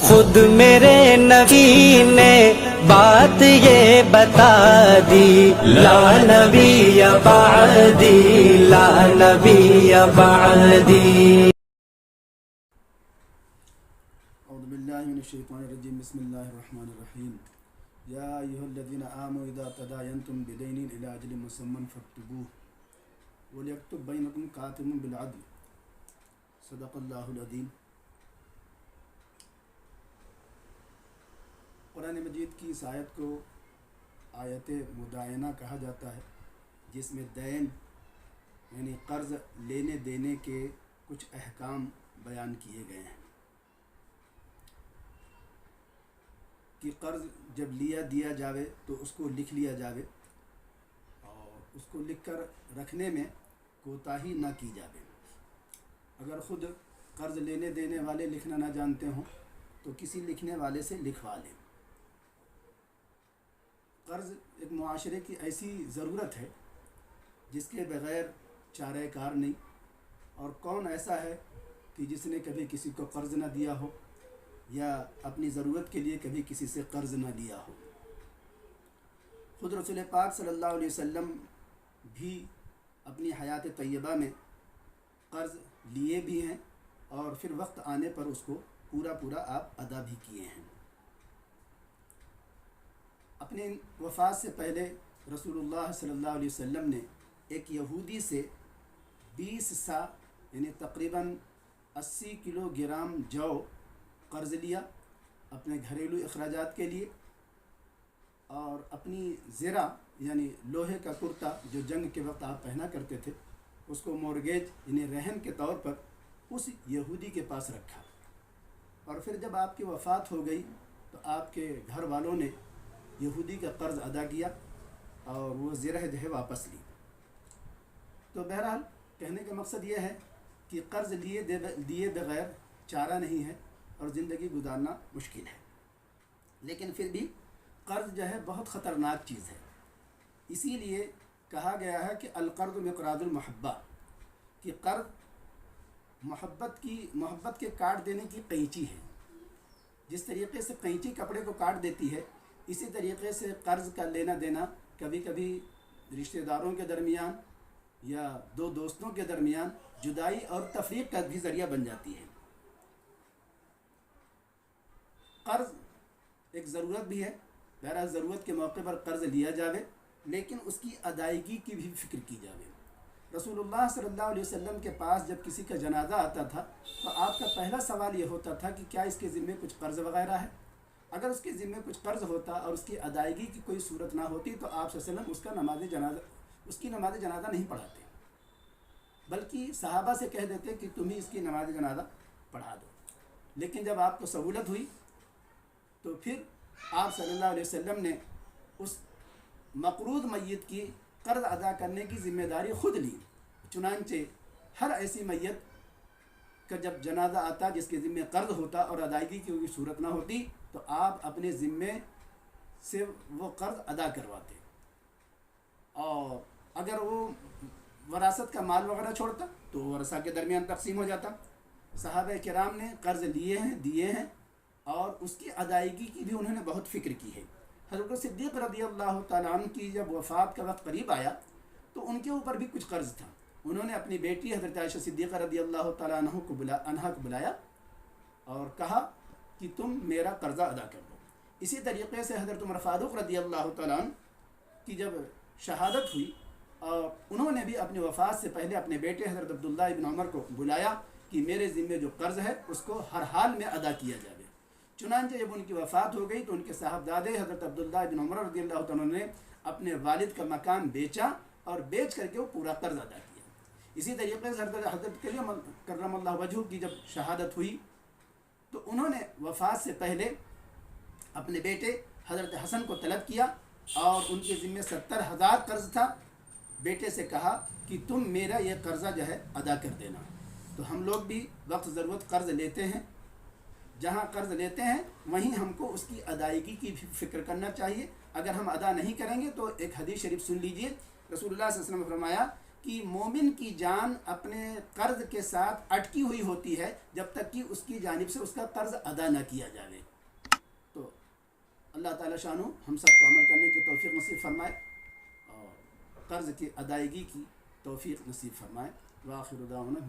خود میرے نبی نے بات یہ بتا دی، لا نبی بعدی، لا نبی بعدی۔ اعوذ باللہ من الشیطان الرجیم، بسم اللہ الرحمن الرحیم۔ یا ایھا الذین آمنوا اذا تداینتم بدین الی اجل مسمى فاکتبوہ ولیکتب بینکم کاتب بالعدل، صدق اللہ العظیم۔ قرآن مجید کی اس آیت کو آیت مدائنہ کہا جاتا ہے، جس میں دین یعنی قرض لینے دینے کے کچھ احکام بیان کیے گئے ہیں کہ قرض جب دیا جاوے تو اس کو لکھ لیا جاوے، اور اس کو لکھ کر رکھنے میں کوتاہی نہ کی جاوے۔ اگر خود قرض لینے دینے والے لکھنا نہ جانتے ہوں تو کسی لکھنے والے سے لکھوا لیں۔ قرض ایک معاشرے کی ایسی ضرورت ہے جس کے بغیر چارہ کار نہیں، اور کون ایسا ہے کہ جس نے کبھی کسی کو قرض نہ دیا ہو یا اپنی ضرورت کے لیے کبھی کسی سے قرض نہ لیا ہو۔ خود رسول پاک صلی اللہ علیہ وسلم بھی اپنی حیات طیبہ میں قرض لیے بھی ہیں، اور پھر وقت آنے پر اس کو پورا آپ ادا بھی کیے ہیں۔ اپنی وفات سے پہلے رسول اللہ صلی اللہ علیہ وسلم نے ایک یہودی سے 20 سا یعنی تقریباً 80 کلو گرام جو قرض لیا اپنے گھریلو اخراجات کے لیے، اور اپنی زرہ یعنی لوہے کا کرتا جو جنگ کے وقت آپ پہنا کرتے تھے، اس کو مورگیج یعنی رہن کے طور پر اس یہودی کے پاس رکھا، اور پھر جب آپ کی وفات ہو گئی تو آپ کے گھر والوں نے یہودی کا قرض ادا کیا اور وہ زرہ جو ہے واپس لی۔ تو بہرحال کہنے کا مقصد یہ ہے کہ قرض دیے بغیر چارہ نہیں ہے اور زندگی گزارنا مشکل ہے، لیکن پھر بھی قرض جو ہے بہت خطرناک چیز ہے۔ اسی لیے کہا گیا ہے کہ القرض مقراض المحبہ، کہ قرض محبت کے کاٹ دینے کی قینچی ہے۔ جس طریقے سے قینچی کپڑے کو کاٹ دیتی ہے، اسی طریقے سے قرض کا لینا دینا کبھی کبھی رشتہ داروں کے درمیان یا دو دوستوں کے درمیان جدائی اور تفریق کا بھی ذریعہ بن جاتی ہے۔ قرض ایک ضرورت بھی ہے، بہرحال ضرورت کے موقع پر قرض لیا جاوے، لیکن اس کی ادائیگی کی بھی فکر کی جاوے۔ رسول اللہ صلی اللہ علیہ وسلم کے پاس جب کسی کا جنازہ آتا تھا تو آپ کا پہلا سوال یہ ہوتا تھا کہ کیا اس کے ذمے کچھ قرض وغیرہ ہے؟ اگر اس کے ذمے کچھ قرض ہوتا اور اس کی ادائیگی کی کوئی صورت نہ ہوتی تو آپ صلی اللہ علیہ وسلم اس کی نماز جنازہ نہیں پڑھاتے، بلکہ صحابہ سے کہہ دیتے کہ تم ہی اس کی نماز جنازہ پڑھا دو۔ لیکن جب آپ کو سہولت ہوئی تو پھر آپ صلی اللہ علیہ وسلم نے اس مقروض میت کی قرض ادا کرنے کی ذمہ داری خود لی۔ چنانچہ ہر ایسی میت کا جب جنازہ آتا جس کے ذمے قرض ہوتا اور ادائیگی کی کوئی صورت نہ ہوتی تو آپ اپنے ذمے سے وہ قرض ادا کرواتے، اور اگر وہ وراثت کا مال وغیرہ چھوڑتا تو ورثہ کے درمیان تقسیم ہو جاتا۔ صحابہ کرام نے قرض لیے ہیں، دیے ہیں، اور اس کی ادائیگی کی بھی انہوں نے بہت فکر کی ہے۔ حضرت صدیق رضی اللہ تعالیٰ عنہ کی جب وفات کا وقت قریب آیا تو ان کے اوپر بھی کچھ قرض تھا۔ انہوں نے اپنی بیٹی حضرت عائشہ صدیقہ رضی اللہ تعالیٰ عنہ کو بلایا اور کہا کہ تم میرا قرضہ ادا کر دو۔ اسی طریقے سے حضرت عمر فاروق رضی اللہ تعالیٰ عنہ کی جب شہادت ہوئی اور انہوں نے بھی اپنی وفات سے پہلے اپنے بیٹے حضرت عبداللہ ابن عمر کو بلایا کہ میرے ذمے جو قرض ہے اس کو ہر حال میں ادا کیا جائے۔ چنانچہ جب ان کی وفات ہو گئی تو ان کے صاحبزادے حضرت عبداللہ ابن عمر رضی اللہ تعالیٰ نے اپنے والد کا مکان بیچا اور بیچ کر کے وہ پورا قرض ادا کیا۔ اسی طریقے سے حضرت کرم اللہ وجہہ کی جب شہادت ہوئی تو انہوں نے وفات سے پہلے اپنے بیٹے حضرت حسن کو طلب کیا اور ان کے ذمے 70,000 قرض تھا۔ بیٹے سے کہا کہ تم میرا یہ قرضہ جو ہے ادا کر دینا۔ تو ہم لوگ بھی وقت ضرورت قرض لیتے ہیں، جہاں قرض لیتے ہیں وہیں ہم کو اس کی ادائیگی کی فکر کرنا چاہیے۔ اگر ہم ادا نہیں کریں گے تو ایک حدیث شریف سن لیجئے، رسول اللہ صلی اللہ علیہ وسلم نے فرمایا کہ مومن کی جان اپنے قرض کے ساتھ اٹکی ہوئی ہوتی ہے جب تک کہ اس کی جانب سے اس کا قرض ادا نہ کیا جائے۔ تو اللہ تعالیٰ شانہ ہم سب کو عمل کرنے کی توفیق نصیب فرمائے اور قرض کی ادائیگی کی توفیق نصیب فرمائے۔ وآخر دعوانا